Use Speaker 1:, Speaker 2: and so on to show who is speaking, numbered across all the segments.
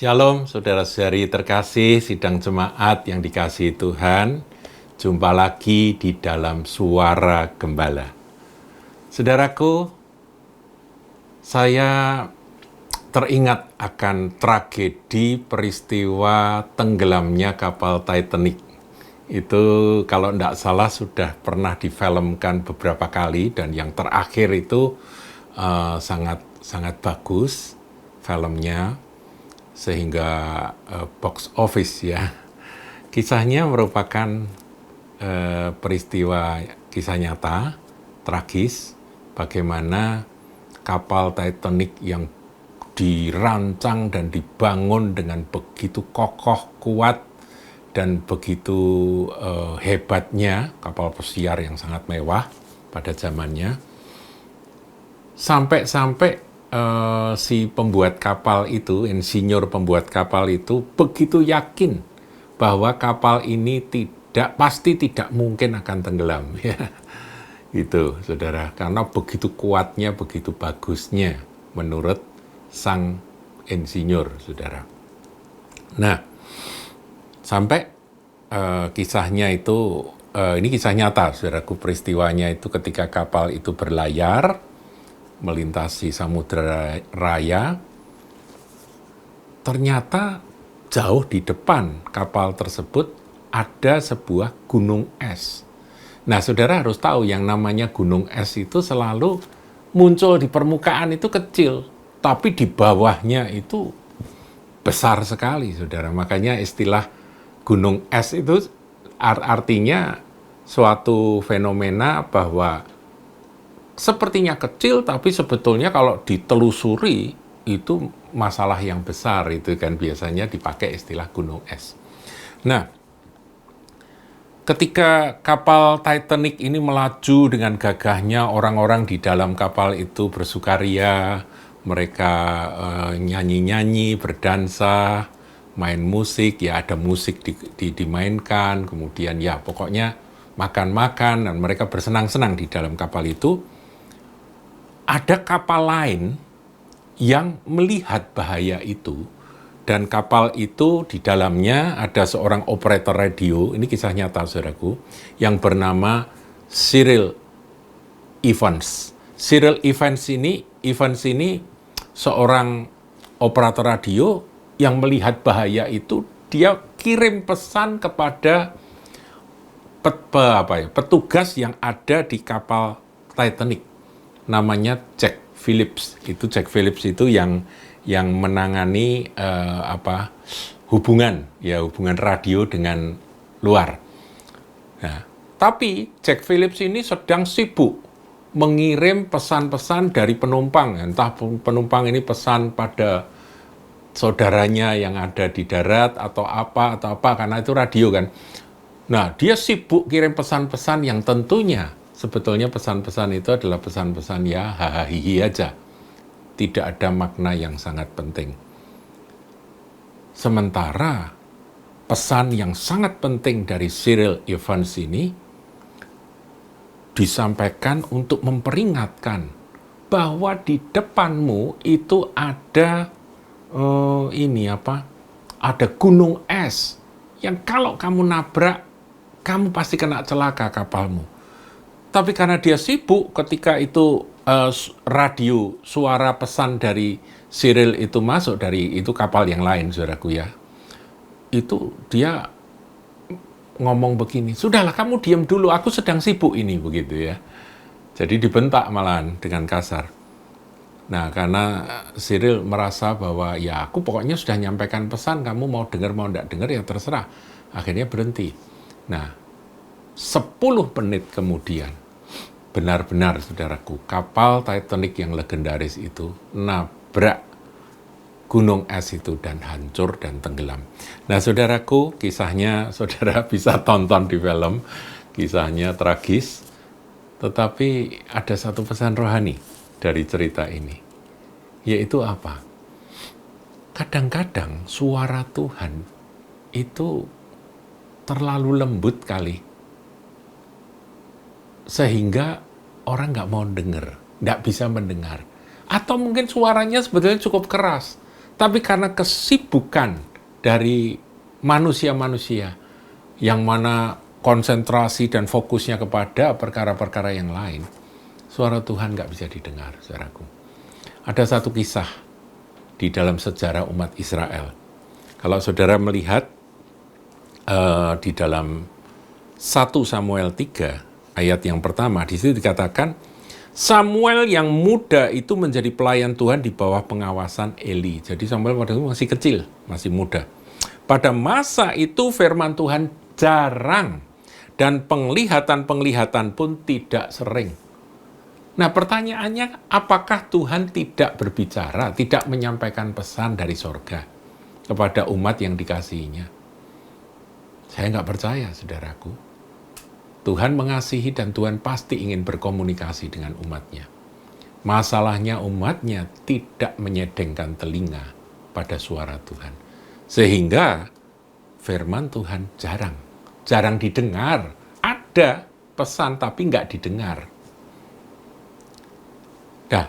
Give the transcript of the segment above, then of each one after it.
Speaker 1: Shalom, saudara-saudari terkasih, sidang jemaat yang dikasihi Tuhan. Jumpa lagi di dalam Suara Gembala. Saudaraku, saya teringat akan tragedi peristiwa tenggelamnya kapal Titanic. Itu kalau tidak salah sudah pernah difilmkan beberapa kali, dan yang terakhir itu sangat bagus filmnya, sehingga box office ya. Kisahnya merupakan peristiwa kisah nyata, tragis, bagaimana kapal Titanic yang dirancang dan dibangun dengan begitu kokoh, kuat, dan begitu hebatnya, kapal pesiar yang sangat mewah pada zamannya, sampai si pembuat kapal itu, insinyur pembuat kapal itu begitu yakin bahwa kapal ini pasti tidak mungkin akan tenggelam, ya. Gitu, saudara. Karena begitu kuatnya, begitu bagusnya menurut sang insinyur, saudara. Nah, sampai kisahnya itu, ini kisah nyata, saudaraku, peristiwanya itu ketika kapal itu berlayar melintasi Samudra Raya, ternyata jauh di depan kapal tersebut ada sebuah gunung es. Nah, saudara harus tahu yang namanya gunung es itu selalu muncul di permukaan itu kecil, tapi di bawahnya itu besar sekali, saudara. Makanya istilah gunung es itu artinya suatu fenomena bahwa sepertinya kecil, tapi sebetulnya kalau ditelusuri itu masalah yang besar. Itu kan biasanya dipakai istilah gunung es. Nah, ketika kapal Titanic ini melaju dengan gagahnya, orang-orang di dalam kapal itu bersukaria, mereka nyanyi-nyanyi, berdansa, main musik, ya ada musik dimainkan, kemudian ya pokoknya makan-makan, dan mereka bersenang-senang di dalam kapal itu. Ada kapal lain yang melihat bahaya itu, dan kapal itu di dalamnya ada seorang operator radio, ini kisah nyata, saudaraku, yang bernama Cyril Evans. Cyril Evans ini seorang operator radio yang melihat bahaya itu. Dia kirim pesan kepada petugas yang ada di kapal Titanic, namanya Jack Phillips. Itu Jack Phillips itu yang menangani hubungan radio dengan luar. Nah, tapi Jack Phillips ini sedang sibuk mengirim pesan-pesan dari penumpang. Entah penumpang ini pesan pada saudaranya yang ada di darat atau apa, karena itu radio kan. Nah, dia sibuk kirim pesan-pesan yang tentunya sebetulnya pesan-pesan itu adalah pesan-pesan ya hahaha aja. Tidak ada makna yang sangat penting. Sementara pesan yang sangat penting dari Cyril Evans ini disampaikan untuk memperingatkan bahwa di depanmu itu ada ada gunung es yang kalau kamu nabrak, kamu pasti kena celaka kapalmu. Tapi karena dia sibuk ketika itu radio suara pesan dari Cyril itu masuk dari itu kapal yang lain, saudaraku ya. Itu dia ngomong begini, sudahlah kamu diam dulu, aku sedang sibuk ini, begitu ya. Jadi dibentak malahan dengan kasar. Nah, karena Cyril merasa bahwa ya aku pokoknya sudah nyampaikan pesan, kamu mau dengar mau enggak dengar ya terserah. Akhirnya berhenti. Nah, 10 menit kemudian, benar-benar, saudaraku, kapal Titanic yang legendaris itu nabrak gunung es itu dan hancur dan tenggelam. Nah, saudaraku, kisahnya saudara bisa tonton di film, kisahnya tragis, tetapi ada satu pesan rohani dari cerita ini, yaitu apa? Kadang-kadang suara Tuhan itu terlalu lembut kali, sehingga orang nggak mau dengar, nggak bisa mendengar. Atau mungkin suaranya sebetulnya cukup keras, Tapi karena kesibukan dari manusia-manusia yang mana konsentrasi dan fokusnya kepada perkara-perkara yang lain, suara Tuhan nggak bisa didengar, saudaraku. Ada satu kisah di dalam sejarah umat Israel. Kalau saudara melihat di dalam 1 Samuel 3, ayat yang pertama, di situ dikatakan, Samuel yang muda itu menjadi pelayan Tuhan di bawah pengawasan Eli. Jadi Samuel pada itu masih kecil, masih muda. Pada masa itu firman Tuhan jarang, dan penglihatan-penglihatan pun tidak sering. Nah, pertanyaannya, apakah Tuhan tidak berbicara, tidak menyampaikan pesan dari sorga kepada umat yang dikasihinya? Saya nggak percaya, saudaraku. Tuhan mengasihi dan Tuhan pasti ingin berkomunikasi dengan umatnya. Masalahnya umatnya tidak menyedengkan telinga pada suara Tuhan. Sehingga firman Tuhan jarang didengar. Ada pesan tapi nggak didengar. Nah,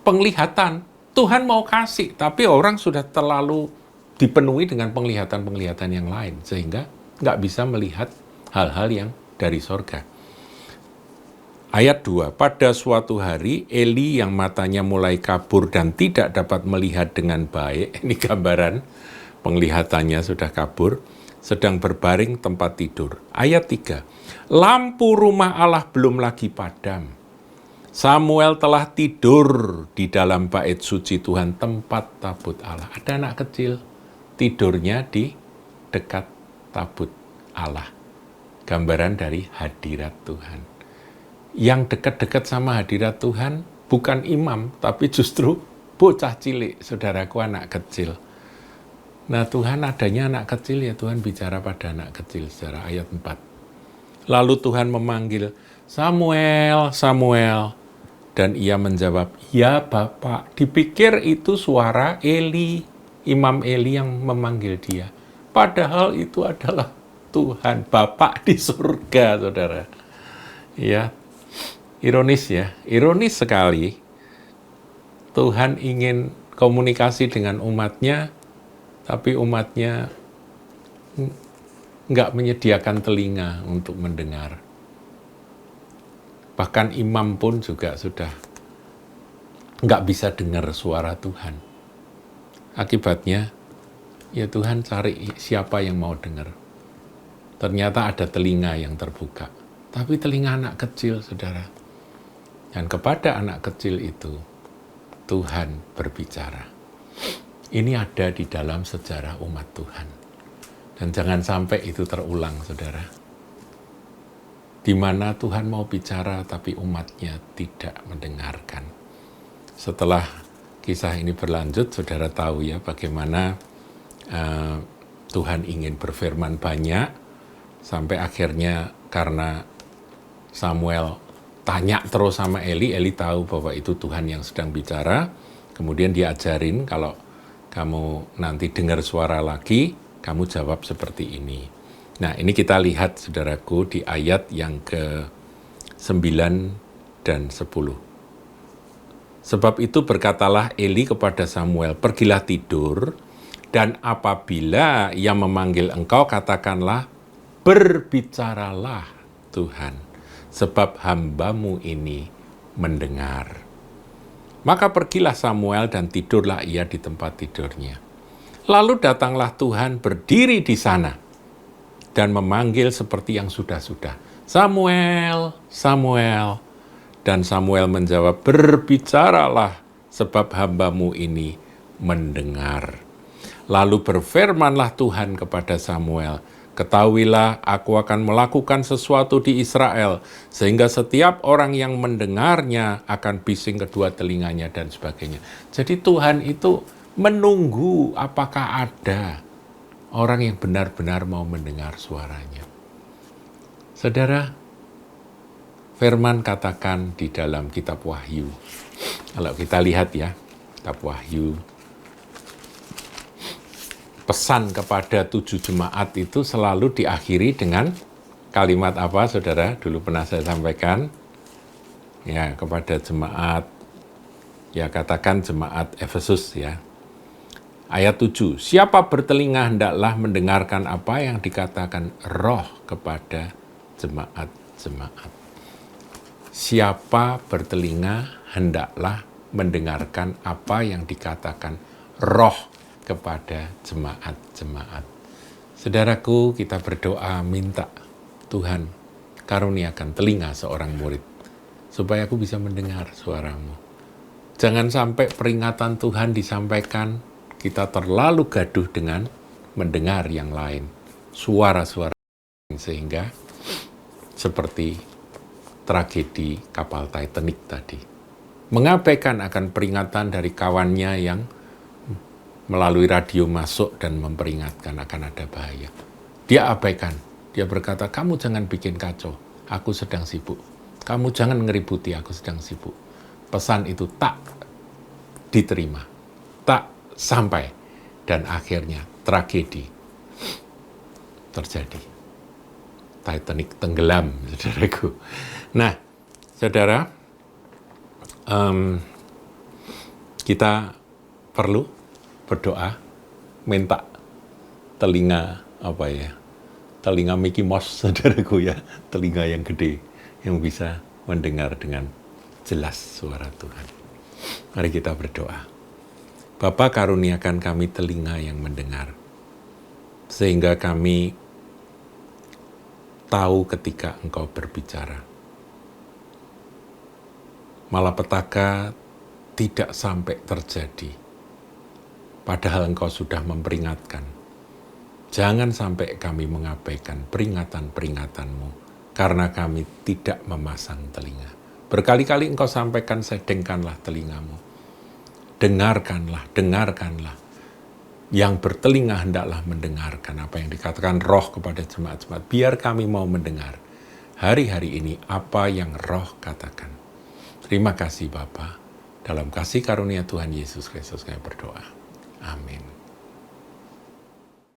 Speaker 1: penglihatan, Tuhan mau kasih, tapi orang sudah terlalu dipenuhi dengan penglihatan-penglihatan yang lain, sehingga nggak bisa melihat hal-hal yang dari sorga. Ayat 2, pada suatu hari Eli yang matanya mulai kabur dan tidak dapat melihat dengan baik, ini gambaran penglihatannya sudah kabur, sedang berbaring tempat tidur. Ayat 3, lampu rumah Allah belum lagi padam. Samuel telah tidur di dalam bait suci Tuhan, tempat tabut Allah. Ada anak kecil, tidurnya di dekat tabut Allah. Gambaran dari hadirat Tuhan. Yang dekat-dekat sama hadirat Tuhan bukan imam, tapi justru bocah cilik, saudaraku, anak kecil. Nah, Tuhan adanya anak kecil, ya Tuhan bicara pada anak kecil secara ayat 4. Lalu Tuhan memanggil, Samuel, Samuel. Dan ia menjawab, ya Bapak. Dipikir itu suara Eli, Imam Eli yang memanggil dia. Padahal itu adalah Tuhan, Bapak di surga, saudara. Ya, ironis ya, ironis sekali. Tuhan ingin komunikasi dengan umatnya, tapi umatnya nggak menyediakan telinga untuk mendengar. Bahkan imam pun juga sudah nggak bisa dengar suara Tuhan. Akibatnya, ya Tuhan cari siapa yang mau dengar. Ternyata ada telinga yang terbuka. Tapi telinga anak kecil, saudara. Dan kepada anak kecil itu, Tuhan berbicara. Ini ada di dalam sejarah umat Tuhan. Dan jangan sampai itu terulang, saudara. Di mana Tuhan mau bicara, tapi umatnya tidak mendengarkan. Setelah kisah ini berlanjut, saudara tahu ya bagaimana Tuhan ingin berfirman banyak, sampai akhirnya karena Samuel tanya terus sama Eli, Eli tahu bahwa itu Tuhan yang sedang bicara, kemudian diajarin kalau kamu nanti dengar suara lagi, kamu jawab seperti ini. Nah, ini kita lihat, saudaraku, di ayat yang ke-9 dan 10. Sebab itu berkatalah Eli kepada Samuel, pergilah tidur, dan apabila ia memanggil engkau, katakanlah, berbicaralah Tuhan, sebab hambamu ini mendengar. Maka pergilah Samuel dan tidurlah ia di tempat tidurnya. Lalu datanglah Tuhan berdiri di sana, dan memanggil seperti yang sudah-sudah. Samuel, Samuel. Dan Samuel menjawab, berbicaralah, sebab hambamu ini mendengar. Lalu berfirmanlah Tuhan kepada Samuel, ketahuilah aku akan melakukan sesuatu di Israel, sehingga setiap orang yang mendengarnya akan bising kedua telinganya dan sebagainya. Jadi Tuhan itu menunggu apakah ada orang yang benar-benar mau mendengar suaranya. Saudara, firman katakan di dalam kitab Wahyu. Kalau kita lihat ya, kitab Wahyu, pesan kepada 7 jemaat itu selalu diakhiri dengan kalimat apa, saudara? Dulu pernah saya sampaikan. Ya, kepada jemaat, ya katakan jemaat Efesus ya. Ayat 7, siapa bertelinga hendaklah mendengarkan apa yang dikatakan Roh kepada jemaat-jemaat. Siapa bertelinga hendaklah mendengarkan apa yang dikatakan Roh kepada jemaat-jemaat. Saudaraku, kita berdoa minta Tuhan karuniakan telinga seorang murid supaya aku bisa mendengar suaramu. Jangan sampai peringatan Tuhan disampaikan, kita terlalu gaduh dengan mendengar yang lain, suara-suara lain, sehingga seperti tragedi kapal Titanic tadi. Mengabaikan akan peringatan dari kawannya yang melalui radio masuk dan memperingatkan akan ada bahaya. Dia abaikan, dia berkata, kamu jangan bikin kacau, aku sedang sibuk. Kamu jangan ngeributi, aku sedang sibuk. Pesan itu tak diterima, tak sampai, dan akhirnya tragedi terjadi. Titanic tenggelam, saudaraku. Nah, saudara, kita perlu berdoa, minta telinga telinga Mickey Mouse, saudaraku ya, telinga yang gede, yang bisa mendengar dengan jelas suara Tuhan. Mari kita berdoa. Bapa, karuniakan kami telinga yang mendengar, sehingga kami tahu ketika Engkau berbicara. Malapetaka tidak sampai terjadi, padahal Engkau sudah memperingatkan. Jangan sampai kami mengabaikan peringatan-peringatan-Mu, karena kami tidak memasang telinga. Berkali-kali Engkau sampaikan, sedengkanlah telingamu. Dengarkanlah. Yang bertelinga hendaklah mendengarkan apa yang dikatakan Roh kepada jemaat-jemaat. Biar kami mau mendengar hari-hari ini apa yang Roh katakan. Terima kasih Bapa. Dalam kasih karunia Tuhan Yesus Kristus kami berdoa. Amin.